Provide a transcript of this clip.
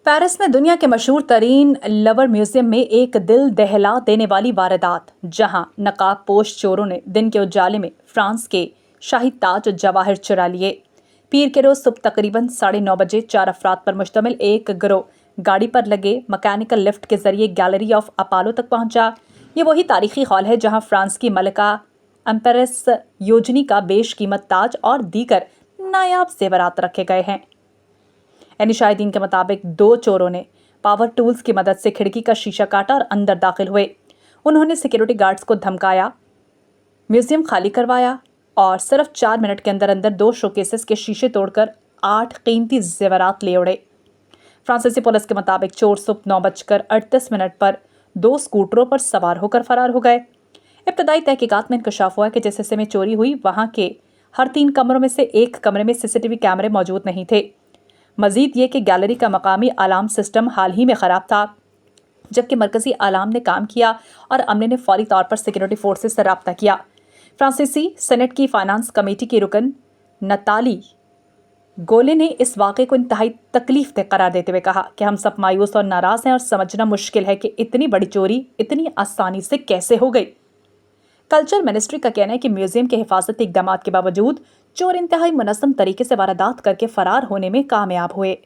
Paris में दुनिया के मशहूर तरीन लवर म्यूजियम में एक दिल दहला देने वाली वारदात, जहां नकाब पोश चोरों ने दिन के उजाले में फ्रांस के शाही ताज और जवाहर चुरा लिए। पीर के रोज सुबह तकरीबन 9:30 बजे 4 अफराद पर मुश्तमिल एक गिरोह गाड़ी पर लगे मैकेनिकल लिफ्ट के जरिए गैलरी ऑफ अपोलो तक पहुंचा। ये वही तारीखी हॉल है जहां फ्रांस की मलिका एम्प्रेस योजनी का बेशकीमत ताज और दीगर नायाब जेवरात रखे गए हैं। शाहिदीन के मुताबिक 2 चोरों ने पावर टूल्स की मदद से खिड़की का शीशा काटा और अंदर दाखिल हुए। उन्होंने सिक्योरिटी गार्ड्स को धमकाया, म्यूजियम खाली करवाया और सिर्फ 4 मिनट के अंदर अंदर 2 शोकेसेस के शीशे तोड़कर 8 कीमती जेवरात ले उड़े। फ्रांसीसी पुलिस के मुताबिक चोर सुबह 9:38 पर 2 स्कूटरों पर सवार होकर फरार हो गए। इब्तदाई तहकीकात में इंकशाफ हुआ कि जिस हिस्से में चोरी हुई वहां के हर 3 कमरों में से एक कमरे में सीसीटीवी कैमरे मौजूद नहीं थे। मजीद ये कि गैलरी का मकामी अलार्म सिस्टम हाल ही में ख़राब था, जबकि मरकजी अलार्म ने काम किया और अमले ने फौरी तौर पर सिक्योरिटी फोर्सेस से रब्ता किया। फ्रांसीसी सेनेट की फाइनेंस कमेटी की रुकन नताली गोले ने इस वाक़े को इंतहाई तकलीफ दे करार देते हुए कहा कि हम सब मायूस और नाराज़ हैं और समझना मुश्किल है कि इतनी बड़ी चोरी इतनी आसानी से कैसे हो गई। कल्चर मिनिस्ट्री का कहना है कि म्यूजियम के हिफाजती इकदाम के बावजूद चोर इंतहाई मुनज़्ज़म तरीके से वारदात करके फरार होने में कामयाब हुए।